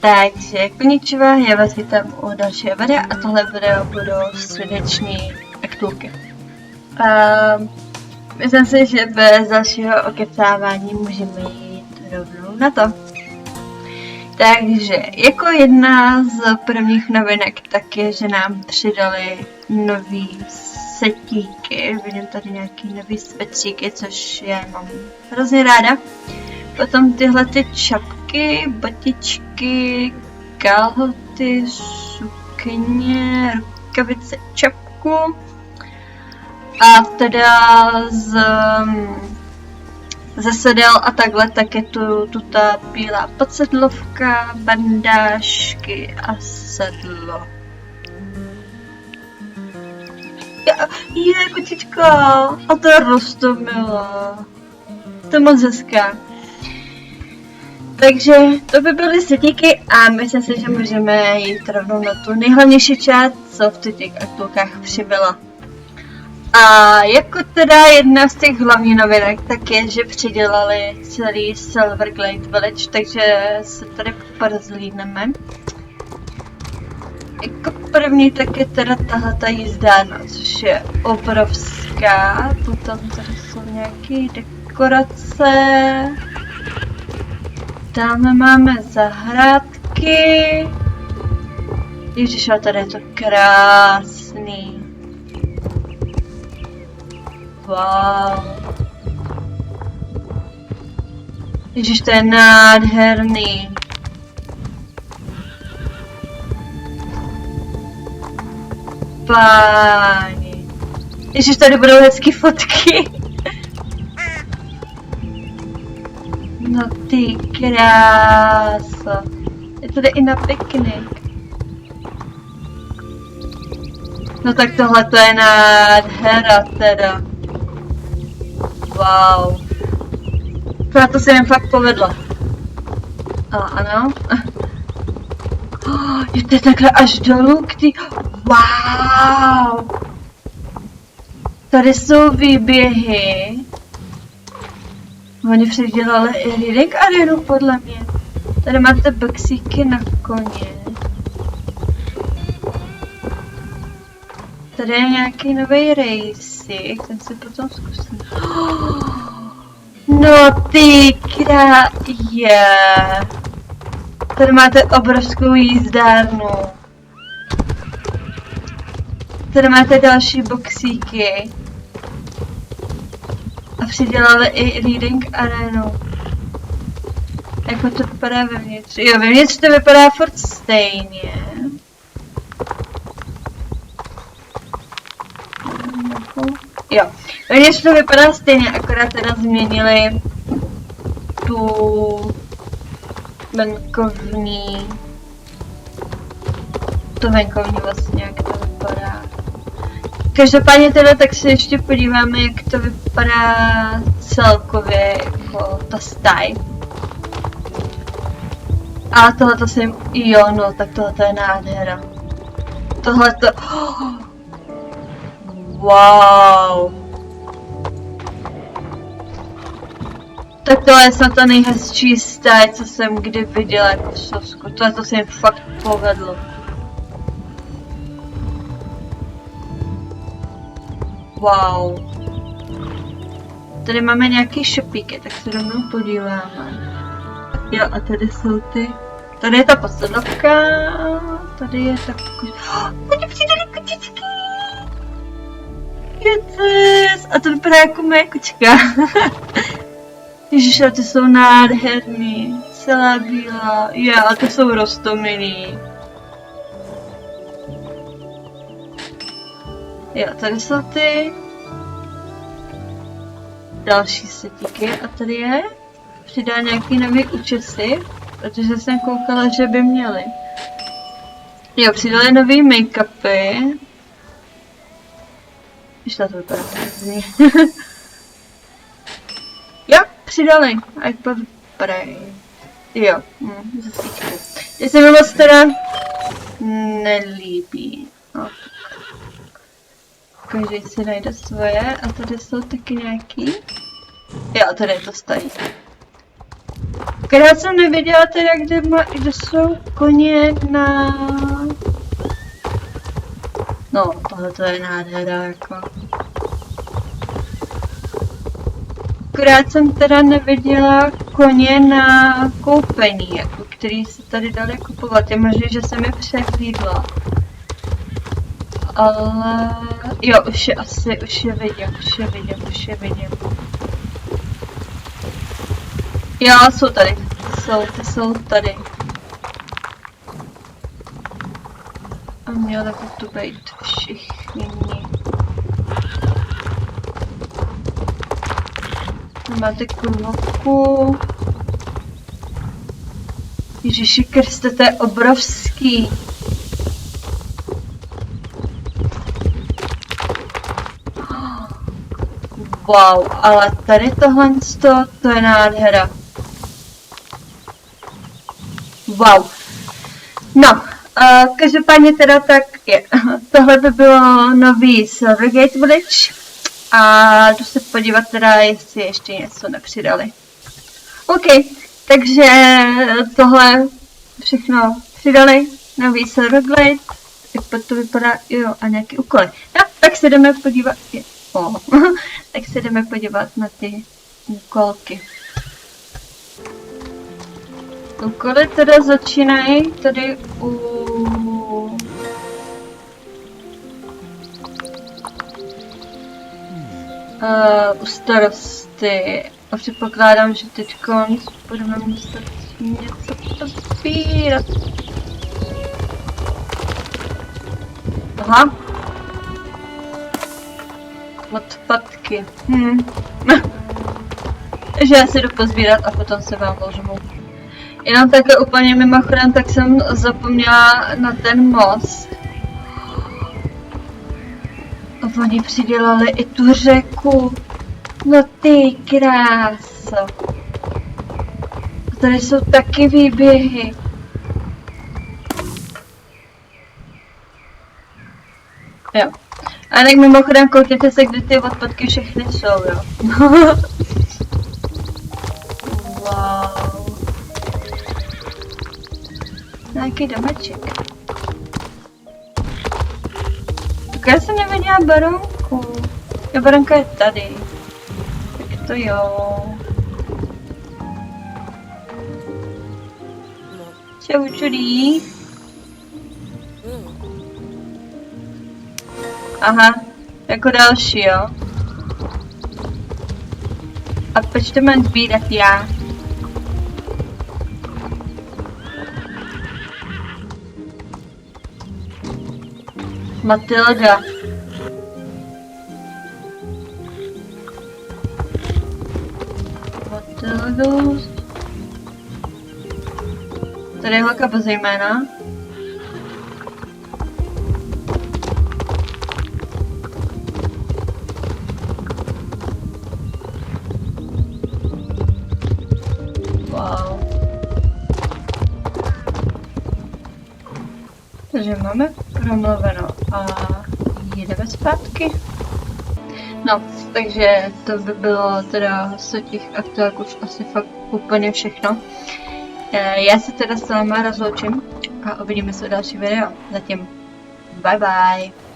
Takže konničiwa, já vás vítám u dalšího videa a tohle video budou srdeční aktulky. Myslím si, že bez dalšího okecávání můžeme jít rovnou na to. Takže jako jedna z prvních novinek tak je, že nám přidali nový setíky. Vidím tady nějaký nový svetříky, což já mám hrozně ráda. Potom tyhle ty čapky, botičky, kalhoty, sukně, rukavice, čapku. A teda ze sedel a takhle tak je tu ta bílá podsedlovka, bandážky a sedlo. Je kočička, a to je Roztomila. To je moc hezká. Takže to by byly setíky a myslím si, že můžeme jít rovnou na tu nejhlavnější část, co v těch aktulkách přibyla. A jako teda jedna z těch hlavních novinek, tak je, že přidělali celý Silverglade Village, takže se tady porzlídneme. Jako první tak je teda tahleta jízdárna, což je obrovská. Potom tady jsou nějaké dekorace. Tam máme zahrádky. Ježiš, a tady je to krásný. Wow. Ježiš, to je nádherný. Páni. Ježiš, tady budou hezký fotky. No ty krása. Je tady i na piknik. No tak tohle to je nádhera teda. Wow. To se jim fakt povedlo. Ano. Jdete takhle až dolů k ty. Wow. Tady jsou výběhy. Oni předělali i reading arenu podle mě. Tady máte boxíky na koně. Tady je nějaký nový racing, ten si potom zkusím. No ty je. Tady máte obrovskou jízdárnu. Tady máte další boxíky. A přidělali i reading arenu. Jako to vypadá vevnitř. Jo, vevnitř to vypadá furt stejně. Jo, vevnitř to vypadá stejně, akorát teda změnili tu venkovní vlastně, jak to vypadá. Každopádně teda tak se ještě podíváme, jak to vypadá celkově, jako ta stáj. A tohleto se jim, jo no, tak tohleto je nádhera. Tohleto, wow. Tak tohle je snad ta nejhezčí stáj, co jsem kdy viděla jako v Sosku. Tohleto se jim fakt povedlo. Wow. Tady máme nějaký šopíky, tak se rovnou podíváme. Jo, a tady jsou ty. Tady je ta posedlovka. Tady je ta tady přidali kočičky. Jeces. A to vypadá jako moje kočka. Ježiš, ty jsou nádherný. Celá bílá. Jo, a to jsou roztomilí. Jo, tady jsou ty další setíky a tady je přidá nějaký nový účesy, protože jsem koukala, že by měli. Jo, přidali nový make-upy. Ještě to vypadá hrozně. Jo, přidali. A jak to vypadají. Jo, zasíčku. Teď se mi moc teda nelíbí. No. Každý si najde svoje a tady jsou taky nějaký. Jo, tady je to stojí. Akorát jsem nevěděla teda, kde jsou koně na... No, tohle to je nádhera, jako. Akorát jsem teda neviděla koně na koupení, jako, který se tady dali kupovat. Je možné, že jsem je přehlídla. Ale... Jo, už je vidím. Jo, jsou tady. Jsou tady. A měli by tu být všichni. Máte kůlku. Ježiši Kriste, to je obrovský. Wow, ale tady tohle to je nádhera. Wow. No, každopádně teda tak je. Tohle by bylo nový Silvergate Village. A jdu se podívat teda, jestli ještě něco nepřidali. OK, takže tohle všechno přidali. Nový Silverglade. Jak to vypadá, jo, a nějaký úkoly. No, tak se jdeme podívat. Tak se jdeme podívat na ty úkolky. Úkoly teda začínají tady u starosty. A předpokládám, že teď budeme muset něco pozbírat. Aha. Odpadky. Takže já si jdu pozbírat a potom se vám ozvu. Jenom takhle úplně mimochodem, tak jsem zapomněla na ten most. A oni přidělali i tu řeku. No ty kráso. A tady jsou taky výběhy. Jo. A tak mimochodem koukněte se, kde ty odpadky všechny jsou, jo. Wow. Nějaký domeček. Tak já jsem neviděla baronku. Jo, baronka je tady. Tak to jo. Čau, čudí. Aha, jako další, jo. A proč to mám sbírat já? Matilda. Matildu. Tady je holka bez jména. Wow. Takže máme promluveno a jdeme zpátky. No, takže to by bylo teda z těch aktuálek už asi fakt úplně všechno. Já se teda s váma rozloučím a uvidíme se v další video. Zatím bye bye.